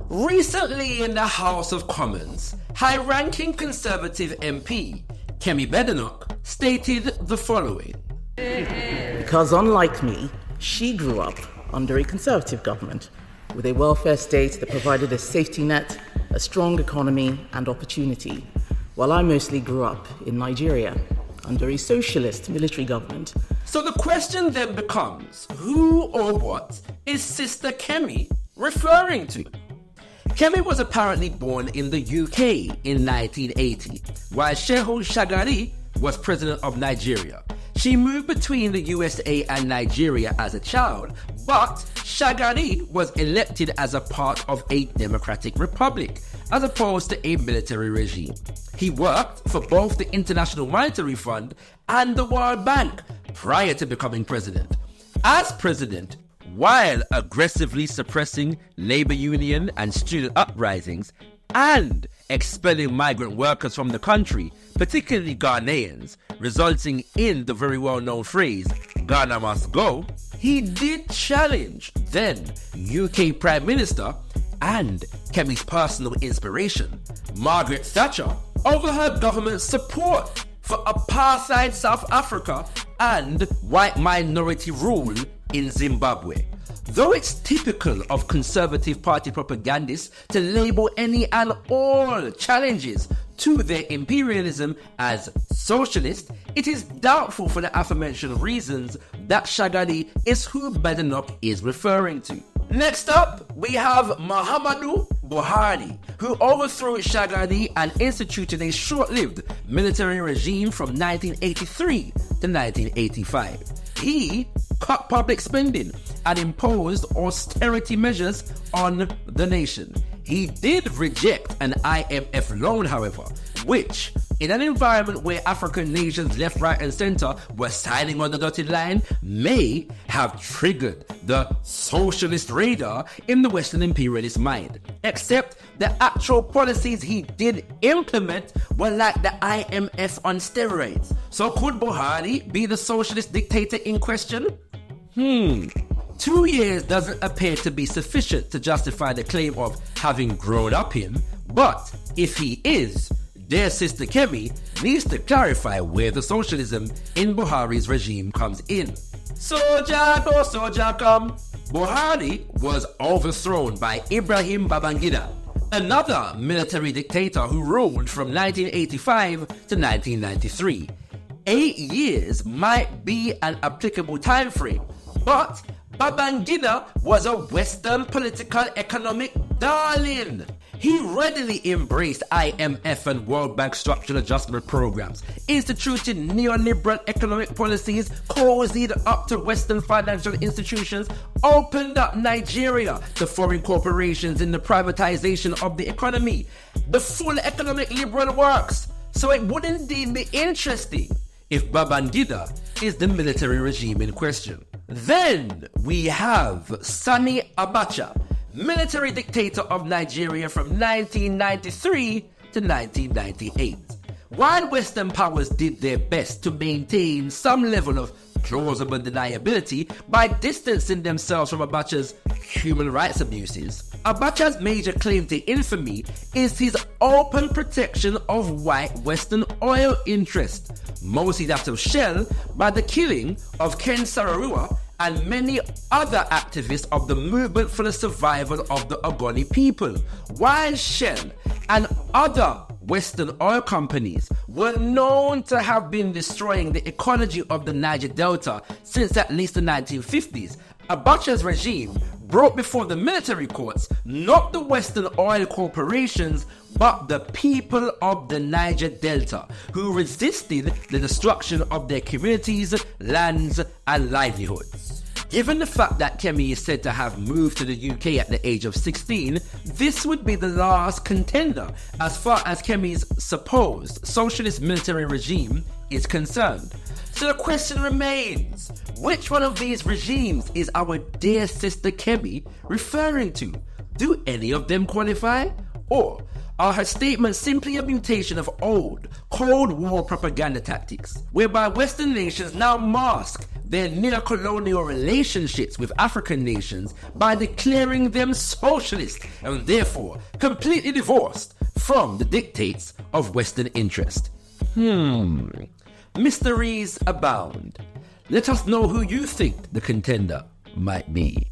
Recently in the House of Commons, high-ranking Conservative MP Kemi Badenoch stated the following. Because unlike me, she grew up under a Conservative government with a welfare state that provided a safety net, a strong economy and opportunity, while I mostly grew up in Nigeria under a socialist military government. So the question then becomes, who or what is Sister Kemi referring to? Kemi was apparently born in the UK in 1980, while Shehu Shagari was president of Nigeria. She moved between the USA and Nigeria as a child, but Shagari was elected as a part of a democratic republic, as opposed to a military regime. He worked for both the International Monetary Fund and the World Bank prior to becoming president. As president, while aggressively suppressing labor union and student uprisings and expelling migrant workers from the country, particularly Ghanaians, resulting in the very well-known phrase, Ghana must go, he did challenge then UK Prime Minister and Kemi's personal inspiration, Margaret Thatcher, over her government's support for apartheid South Africa and white minority rule in Zimbabwe. Though it's typical of Conservative Party propagandists to label any and all challenges to their imperialism as socialist, it is doubtful for the aforementioned reasons that Shagari is who Badenoch is referring to. Next up, we have Mohammed Buhari, who overthrew Shagari and instituted a short-lived military regime from 1983 to 1985. He cut public spending and imposed austerity measures on the nation. He did reject an IMF loan, however, which, in an environment where African nations left, right and center were signing on the dotted line, may have triggered the socialist radar in the Western imperialist mind. Except the actual policies he did implement were like the IMF on steroids. So could Buhari be the socialist dictator in question? 2 years doesn't appear to be sufficient to justify the claim of having grown up in, but if he is, dear Sister Kemi needs to clarify where the socialism in Buhari's regime comes in. Soja go, soja come. Buhari was overthrown by Ibrahim Babangida, another military dictator who ruled from 1985 to 1993. 8 years might be an applicable time frame, but Babangida was a Western political economic darling. He readily embraced IMF and World Bank structural adjustment programs, instituted neoliberal economic policies, cozied up to Western financial institutions, opened up Nigeria to foreign corporations in the privatization of the economy. The full economic liberal works. So it would indeed be interesting if Babangida is the military regime in question. Then we have Sani Abacha, military dictator of Nigeria from 1993 to 1998. While Western powers did their best to maintain some level of plausible deniability by distancing themselves from Abacha's human rights abuses, Abacha's major claim to infamy is his open protection of white Western oil interests, mostly that of Shell, by the killing of Ken Saro-Wiwa and many other activists of the movement for the survival of the Ogoni people. While Shell and other Western oil companies were known to have been destroying the ecology of the Niger Delta since at least the 1950s, Abacha's regime brought before the military courts not the Western oil corporations, but the people of the Niger Delta, who resisted the destruction of their communities, lands, and livelihoods. Given the fact that Kemi is said to have moved to the UK at the age of 16, this would be the last contender as far as Kemi's supposed socialist military regime is concerned. So the question remains, which one of these regimes is our dear Sister Kemi referring to? Do any of them qualify? Or are her statements simply a mutation of old Cold War propaganda tactics, whereby Western nations now mask their neo-colonial relationships with African nations by declaring them socialist and therefore completely divorced from the dictates of Western interest. Mysteries abound. Let us know who you think the contender might be.